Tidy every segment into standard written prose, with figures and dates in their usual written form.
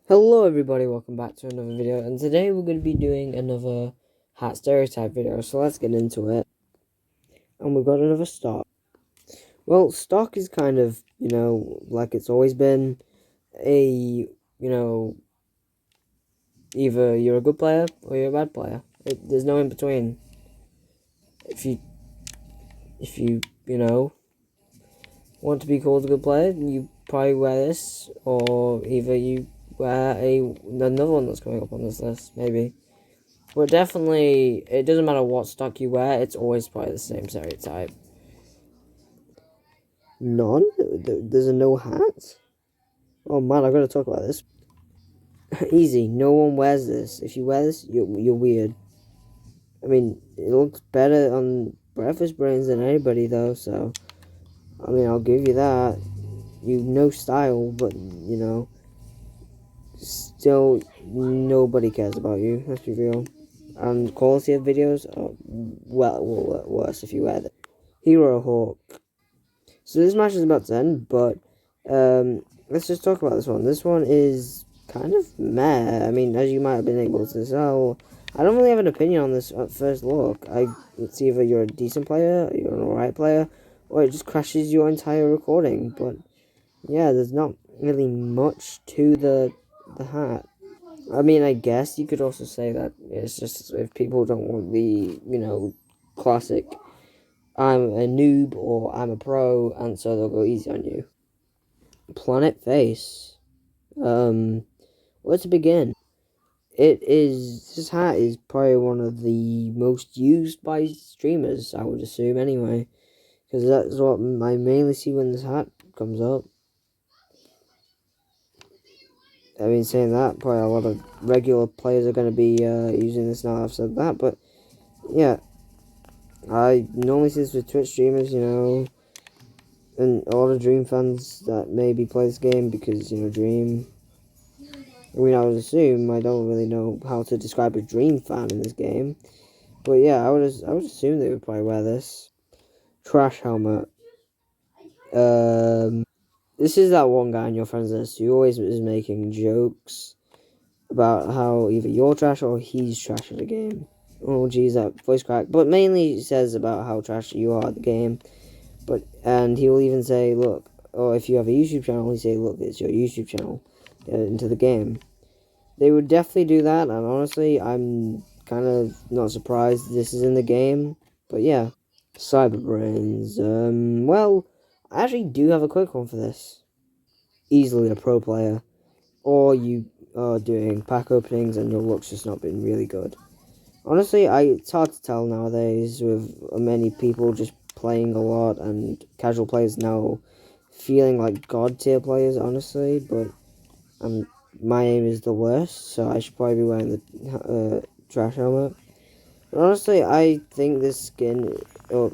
Hello everybody, welcome back to another video, and today we're going to be doing another hat stereotype video, so let's get into it. And we've got another stock. Well, stock is kind of, like it's always been either you're a good player or you're a bad player. There's no in between. If you want to be called a good player, you probably wear this, or either you wear another one that's coming up on this list, maybe. But definitely, it doesn't matter what stock you wear, it's always probably the same stereotype. None? There's a no hat? Oh man, I gotta talk about this. Easy, no one wears this. If you wear this, you're weird. I mean, it looks better on breakfast brains than anybody though, so I mean, I'll give you that. You know style, but still nobody cares about you. Let's be real. And quality of videos are well worse if you wear that. Hero Hawk. So this match is about to end, but let's just talk about this one. This one is kind of meh. I mean, as you might have been able to tell, I don't really have an opinion on this at first look. It's either you're a decent player, you're an alright player, or it just crashes your entire recording. But yeah, there's not really much to the hat. I mean, I guess you could also say that it's just if people don't want the, classic I'm a noob or I'm a pro, and so they'll go easy on you. Planet Face. Where to begin? This hat is probably one of the most used by streamers, I would assume anyway. Because that's what I mainly see when this hat comes up. I mean, saying that, probably a lot of regular players are going to be using this now I've said that, but yeah. I normally see this with Twitch streamers, and a lot of Dream fans that maybe play this game because, Dream. I mean, I would assume, I don't really know how to describe a Dream fan in this game. But yeah, I would assume they would probably wear this. Trash helmet. This is that one guy in your friends list who always is making jokes about how either you're trash or he's trash at the game. Oh geez, that voice crack. But mainly says about how trash you are at the game. And he will even say, look, or if you have a YouTube channel, he'll say, look, it's your YouTube channel. Get into the game. They would definitely do that, and honestly, I'm kind of not surprised this is in the game. But yeah. Cyberbrains. Well, I actually do have a quick one for this. Easily a pro player. Or you are doing pack openings and your luck's just not been really good. Honestly, it's hard to tell nowadays with many people just playing a lot and casual players now feeling like god tier players, honestly, but my aim is the worst, so I should probably be wearing the trash helmet. But honestly, I think this skin, or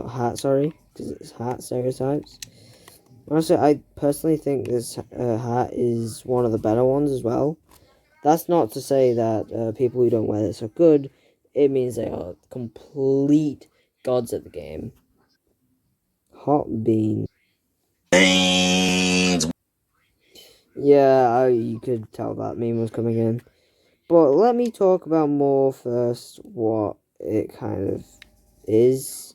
hat, sorry, because it's hat stereotypes. Honestly, I personally think this hat is one of the better ones as well. That's not to say that people who don't wear this are good. It means they are complete gods at the game. Hot bean. Beans. Yeah, you could tell that meme was coming in. But let me talk about more first what it kind of is.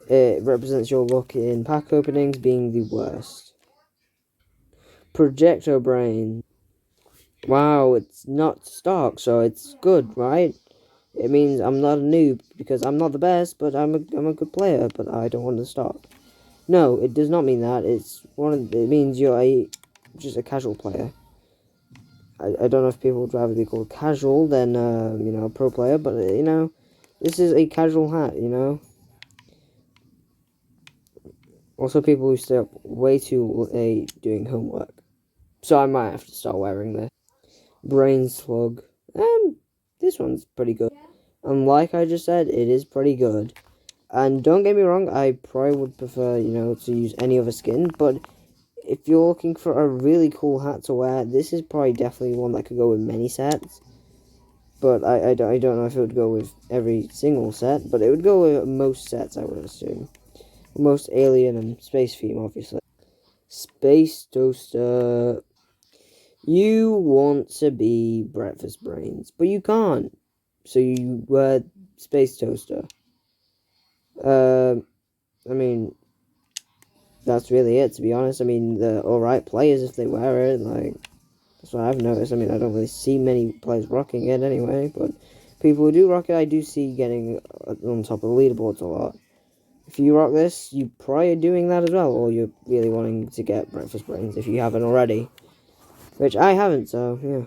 It represents your luck in pack openings being the worst. Projecto brain. Wow, it's not stock, so it's good, right? It means I'm not a noob because I'm not the best, but I'm a good player, but I don't want to stop. No, it does not mean that. It means you're just a casual player. I don't know if people would rather be called casual than a pro player, but this is a casual hat, Also, people who stay up way too late doing homework. So I might have to start wearing this. Brain slug. This one's pretty good. And like I just said, it is pretty good. And don't get me wrong, I probably would prefer, to use any other skin, but if you're looking for a really cool hat to wear, this is probably definitely one that could go with many sets. But I don't know if it would go with every single set, but it would go with most sets, I would assume. Most alien and space theme, obviously. Space Toaster. You want to be breakfast brains, but you can't. So you wear space toaster. I mean, that's really it, to be honest. I mean, they're alright players if they wear it, like, that's what I've noticed. I mean, I don't really see many players rocking it anyway, but people who do rock it, I do see getting on top of the leaderboards a lot. If you rock this, you probably are doing that as well, or you're really wanting to get breakfast brains if you haven't already. Which I haven't, so, yeah.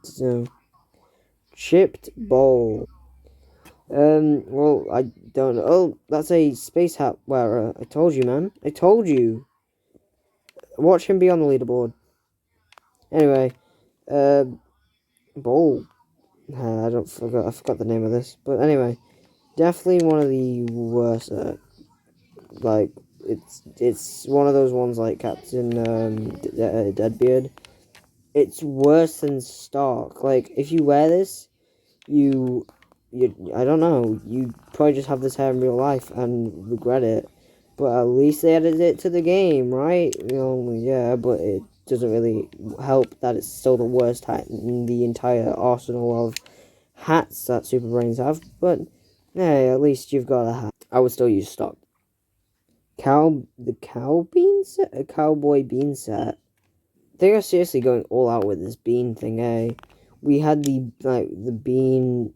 So, chipped bowl. Well, I don't know. Oh, that's a space hat wearer. I told you, man. I told you. Watch him be on the leaderboard. Anyway, uh, bowl. I forgot the name of this. But anyway, definitely one of the worst, like, it's one of those ones like Captain, Deadbeard. It's worse than Stark. Like, if you wear this, you, I don't know, you probably just have this hair in real life and regret it. But at least they added it to the game, right? You know, yeah, but it doesn't really help that it's still the worst hat in the entire arsenal of hats that Super Brains have. But, hey, at least you've got a hat. I would still use stock. The cow bean set? A cowboy bean set? They are seriously going all out with this bean thing, eh? We had the bean,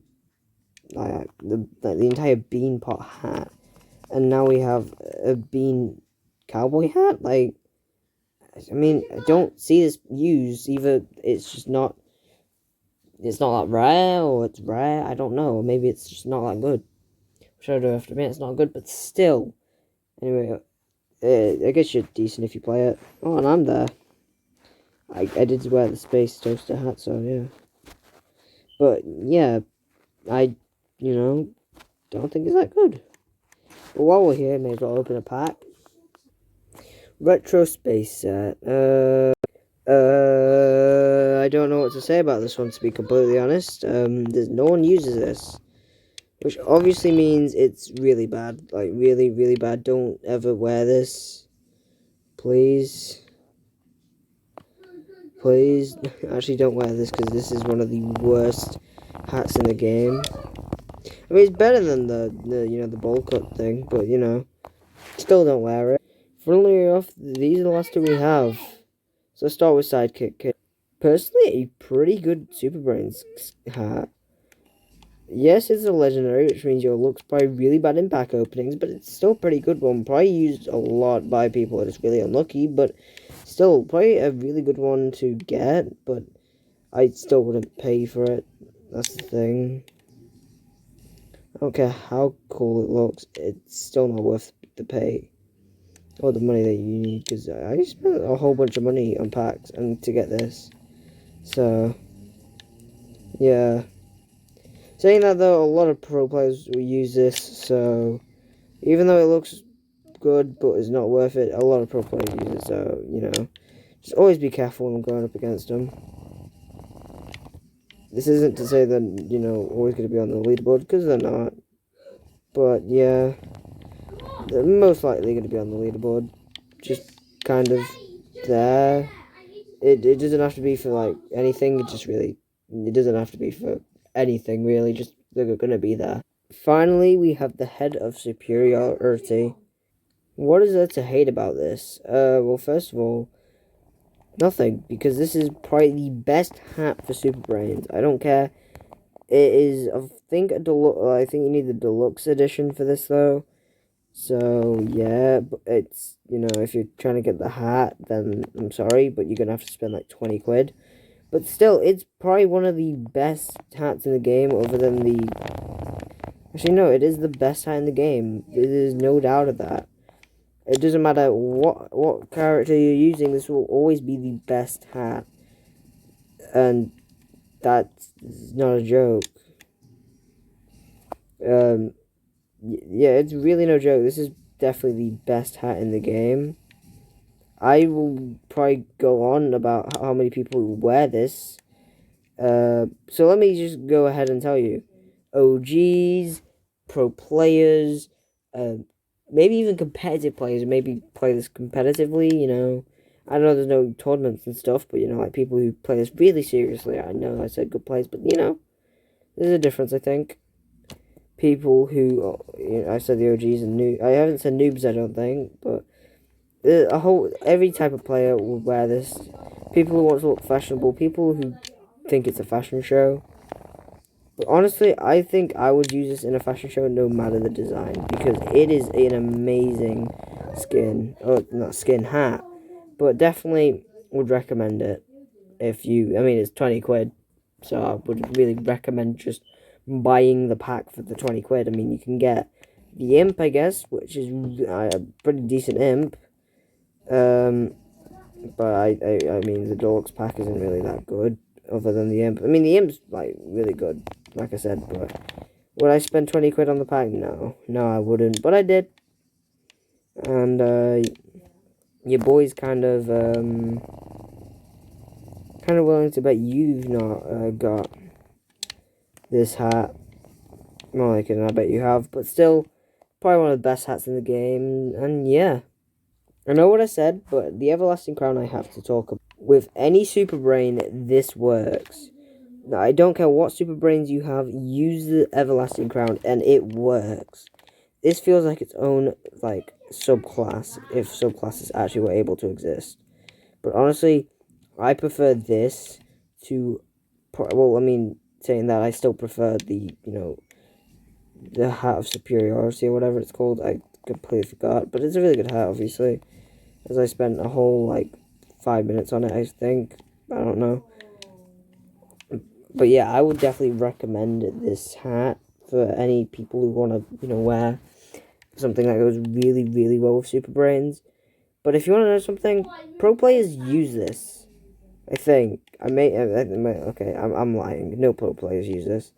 the entire bean pot hat, and now we have a bean cowboy hat. Like, I mean, I don't see this used. Either it's not that rare, or it's rare. I don't know. Maybe it's just not that good. Which I do have to admit, it's not good, but still. Anyway, I guess you're decent if you play it. Oh, and I'm there. I did wear the space toaster hat, so yeah. But yeah, I, don't think it's that good. But while we're here, may as well open a pack. Retro space set. I don't know what to say about this one, to be completely honest. There's no one uses this, which obviously means it's really bad. Like, really, really bad. Don't ever wear this. Please. Please. Actually, don't wear this, because this is one of the worst hats in the game. I mean, it's better than the bowl cut thing, but, still don't wear it. Funnily enough, these are the last two we have. So let's start with Sidekick Kit. Personally, a pretty good Super Brains hat. Yes, it's a legendary, which means your luck's probably really bad in pack openings, but it's still a pretty good one. Probably used a lot by people that is really unlucky, but still, probably a really good one to get, but I still wouldn't pay for it. That's the thing. I don't care how cool it looks, it's still not worth the pay. Or the money that you need, because I spent a whole bunch of money on packs and to get this. So, yeah. Saying that though, a lot of pro players will use this, so even though it looks good but it's not worth it, a lot of pro players use it, so, just always be careful when going up against them. This isn't to say that, always going to be on the leaderboard, because they're not. But, yeah, they're most likely going to be on the leaderboard. Just kind of there. It doesn't have to be for, like, anything, it doesn't have to be for anything, really, just they're going to be there. Finally, we have the head of superiority. What is there to hate about this? Well, first of all, nothing, because this is probably the best hat for Super Brains. I don't care. It is, I think, I think you need the deluxe edition for this, though. So, yeah, but it's, if you're trying to get the hat, then I'm sorry, but you're going to have to spend, like, 20 quid. But still, it's probably one of the best hats in the game, other than the... Actually, no, it is the best hat in the game. There's no doubt of that. It doesn't matter what character you're using, this will always be the best hat. And that's not a joke. Yeah, it's really no joke. This is definitely the best hat in the game. I will probably go on about how many people wear this. So let me just go ahead and tell you. OGs, pro players, maybe even competitive players, maybe play this competitively, I know there's no tournaments and stuff, but, you know, like, people who play this really seriously, I know I said good players, but, you know, there's a difference, I think. People who, you know, I said the OGs and new. I haven't said noobs, I don't think, but every type of player will wear this. People who want to look fashionable, people who think it's a fashion show. But honestly, I think I would use this in a fashion show no matter the design, because it is an amazing skin. Oh, not skin, hat. But definitely would recommend it if you, I mean, it's 20 quid, so I would really recommend just buying the pack for the 20 quid. I mean, you can get the imp, I guess, which is a pretty decent imp. But I mean, the deluxe pack isn't really that good, other than the imp. I mean, the imp's, like, really good, like I said, but would I spend 20 quid on the pack? No. No, I wouldn't, but I did. And, your boy's kind of willing to bet you've not, got this hat. More like it, and I bet you have, but still, probably one of the best hats in the game, and yeah. I know what I said, but the Everlasting Crown I have to talk about. With any Super Brain, this works. Now, I don't care what Super Brains you have, use the Everlasting Crown, and it works. This feels like its own, like, subclass, if subclasses actually were able to exist. But honestly, I prefer this to, well, I mean, saying that, I still prefer the, you know, the Hat of Superiority, or whatever it's called. I completely forgot, but it's a really good hat, obviously. As I spent a whole, like, 5 minutes on it, I think. I don't know. But yeah, I would definitely recommend this hat for any people who want to, you know, wear something that goes really, really well with Super Brains. But if you want to know something, pro players use this. I think. Okay, I'm lying. No pro players use this.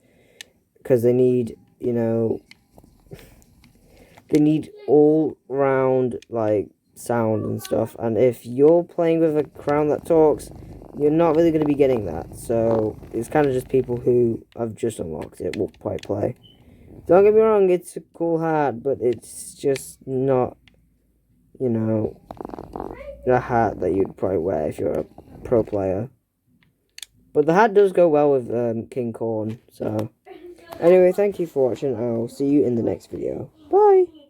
Because they need, you know, they need all-round, like, sound and stuff, and if you're playing with a crown that talks, you're not really going to be getting that, so it's kind of just people who have just unlocked it will probably play. Don't get me wrong, it's a cool hat, but it's just not, you know, a hat that you'd probably wear if you're a pro player. But the hat does go well with King Corn, so anyway, thank you for watching. I'll see you in the next video. Bye!